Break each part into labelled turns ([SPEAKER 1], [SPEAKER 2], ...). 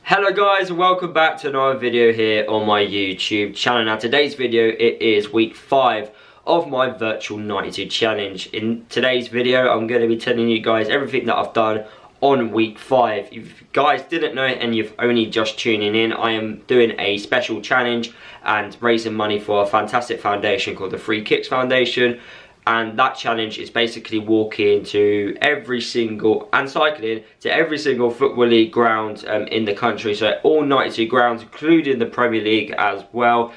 [SPEAKER 1] Hello guys, and welcome back to another video here on my YouTube channel. Now today's video, it is week 5 of my virtual 92 challenge. In today's video, I'm going to be telling you guys everything that I've done on week 5. If you guys didn't know and you've only just tuning in, I am doing a special challenge and raising money for a fantastic foundation called the Free Kicks Foundation. And that challenge is basically walking to every single, and cycling to every single Football League ground in the country. So all 92 grounds, including the Premier League as well.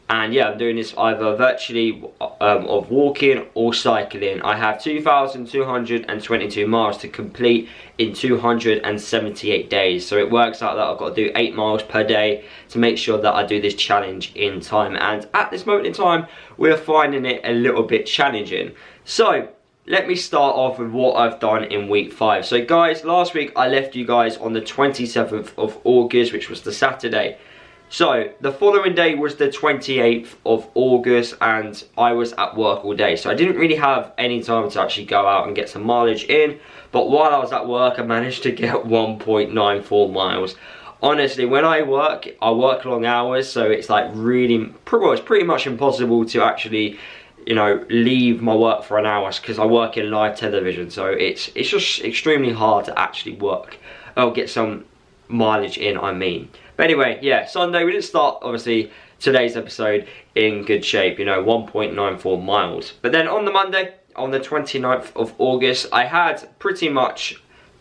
[SPEAKER 1] And yeah, I'm doing this either virtually of walking or cycling. I have 2,222 miles to complete in 278 days. So it works out that I've got to do 8 miles per day to make sure that I do this challenge in time. And at this moment in time, we're finding it a little bit challenging. So let me start off with what I've done in week 5. So guys, last week I left you guys on the 27th of August, which was the Saturday. So the following day was the 28th of August and I was at work all day. So I didn't really have any time to actually go out and get some mileage in. But while I was at work, I managed to get 1.94 miles. Honestly, when I work long hours. So it's like really, it's pretty much impossible to actually, you know, leave my work for an hour because I work in live television. So it's just extremely hard to actually work or get some mileage in, I mean. But anyway, yeah, Sunday we didn't start, obviously, today's episode in good shape, you know, 1.94 miles. But then on the Monday, on the 29th of August, I had pretty much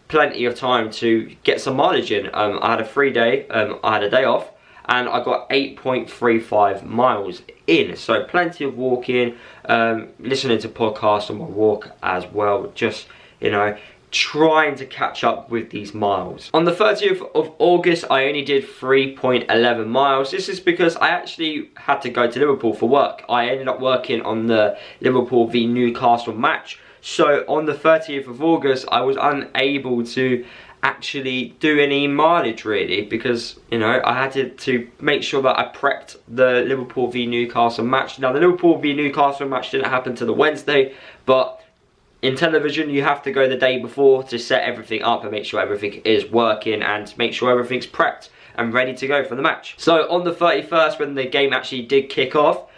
[SPEAKER 1] plenty of time to get some mileage in. I had a free day, I had a day off, and I got 8.35 miles in. So plenty of walking, listening to podcasts on my walk as well, just, you know, trying to catch up with these miles. On the 30th of August, I only did 3.11 miles. This is because I actually had to go to Liverpool for work. I ended up working on the Liverpool v Newcastle match. So on the 30th of August, I was unable to actually do any mileage really because, you know, I had to make sure that I prepped the Liverpool v Newcastle match. Now the Liverpool v Newcastle match didn't happen till the Wednesday, but in television, you have to go the day before to set everything up and make sure everything is working and make sure everything's prepped and ready to go for the match. So on the 31st, when the game actually did kick off,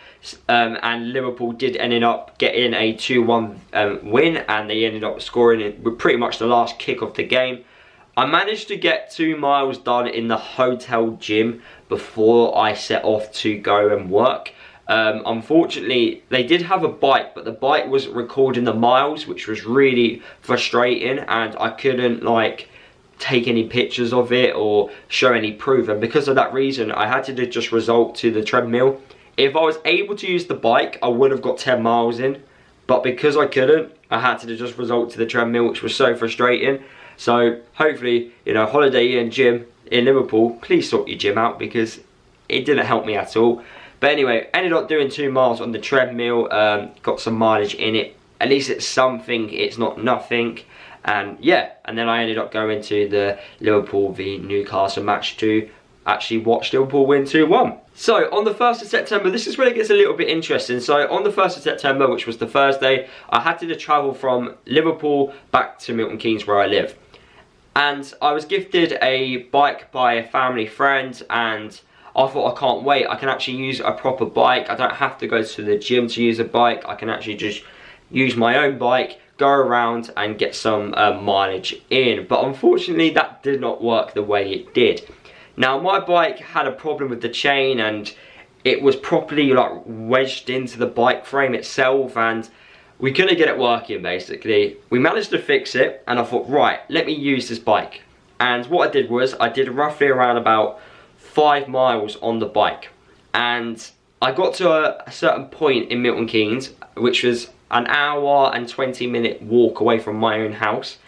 [SPEAKER 1] and Liverpool did end up getting a 2-1 win, and they ended up scoring it with pretty much the last kick of the game, I managed to get 2 miles done in the hotel gym before I set off to go and work. Unfortunately, they did have a bike, but the bike was recording the miles, which was really frustrating, and I couldn't like take any pictures of it or show any proof. And because of that reason, I had to just resort to the treadmill. If I was able to use the bike, I would have got 10 miles in, but because I couldn't, I had to just resort to the treadmill, which was so frustrating. So hopefully, you know, Holiday Inn gym in Liverpool, please sort your gym out because it didn't help me at all. But anyway, ended up doing 2 miles on the treadmill, got some mileage in it. At least it's something, it's not nothing. And yeah, and then I ended up going to the Liverpool v Newcastle match to actually watch Liverpool win 2-1. So on the 1st of September, this is when it gets a little bit interesting. So on the 1st of September, which was the Thursday, I had to travel from Liverpool back to Milton Keynes where I live. And I was gifted a bike by a family friend, and I thought, I can't wait, I can actually use a proper bike. I don't have to go to the gym to use a bike. I can actually just use my own bike, go around and get some mileage in. But unfortunately, that did not work the way it did. Now, my bike had a problem with the chain, and it was properly like wedged into the bike frame itself, and we couldn't get it working basically. We managed to fix it, and I thought, right, let me use this bike. And what I did was, I did roughly around about 5 miles on the bike, and I got to a certain point in Milton Keynes, which was an hour and 20-minute walk away from my own house,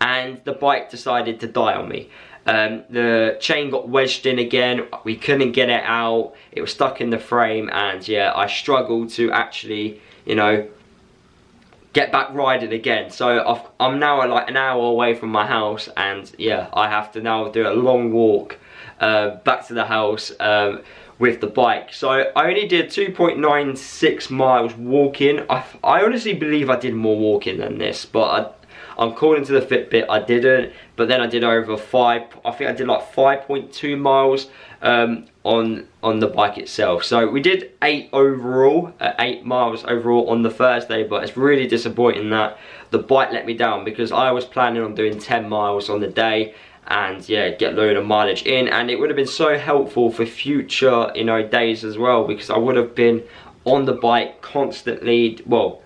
[SPEAKER 1] and the bike decided to die on me. The chain got wedged in again, we couldn't get it out, it was stuck in the frame, and yeah, I struggled to actually, you know, get back riding again. So I'm now like an hour away from my house, and yeah, I have to now do a long walk back to the house with the bike. So I only did 2.96 miles walking. I honestly believe I did more walking than this, but I'm calling to the Fitbit, I didn't, but then I did over I think I did like 5.2 miles on the bike itself. So we did 8 overall, 8 miles overall on the Thursday, but it's really disappointing that the bike let me down, because I was planning on doing 10 miles on the day and yeah, get a load of mileage in, and it would have been so helpful for future, you know, days as well, because I would have been on the bike constantly. Well,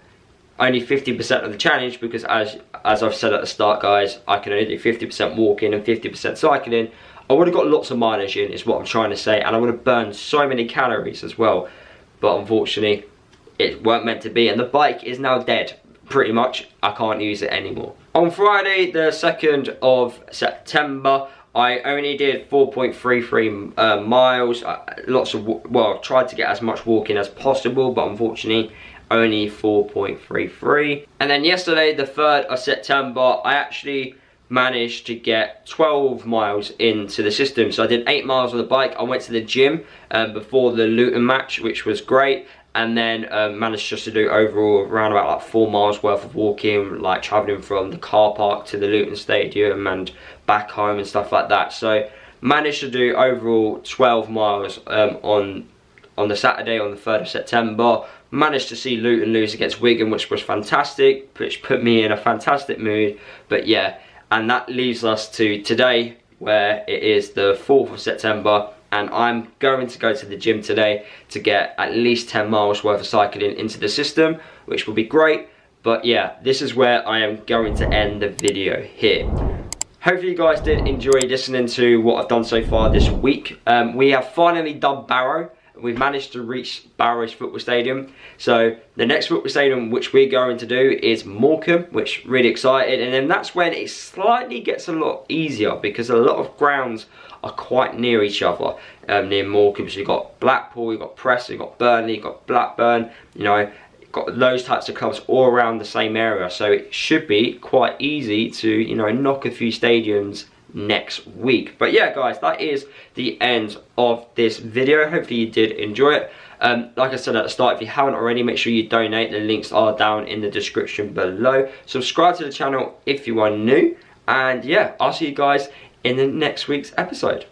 [SPEAKER 1] only 50% of the challenge, because as I've said at the start, guys, I can only do 50% walking and 50% cycling. I would have got lots of mileage in, is what I'm trying to say, and I would have burned so many calories as well, but unfortunately it weren't meant to be, and the bike is now dead. Pretty much, I can't use it anymore. On Friday, the 2nd of September, I only did 4.33 miles. Well, tried to get as much walking as possible, but unfortunately, only 4.33. And then yesterday, the 3rd of September, I actually managed to get 12 miles into the system. So I did 8 miles on the bike. I went to the gym before the Luton match, which was great. And then managed just to do overall around about like 4 miles worth of walking, like travelling from the car park to the Luton Stadium and back home and stuff like that. So managed to do overall 12 miles on the Saturday, on the 3rd of September. Managed to see Luton lose against Wigan, which was fantastic, which put me in a fantastic mood. But yeah, and that leaves us to today, where it is the 4th of September. And I'm going to go to the gym today to get at least 10 miles worth of cycling into the system, which will be great. But yeah, this is where I am going to end the video here. Hopefully you guys did enjoy listening to what I've done so far this week. We have finally done Barrow. We've managed to reach Barrow's football stadium. So the next football stadium which we're going to do is Morecambe, which really excited. And then that's when it slightly gets a lot easier, because a lot of grounds are quite near each other near Morecambe. So you've got Blackpool, you've got Preston, you've got Burnley, you've got Blackburn, you know, you've got those types of clubs all around the same area. So it should be quite easy to, you know, knock a few stadiums next week. But yeah, guys, that is the end of this video. Hopefully you did enjoy it. Like I said at the start, if you haven't already, make sure you donate. The links are down in the description below. Subscribe to the channel if you are new, and yeah, I'll see you guys in the next week's episode.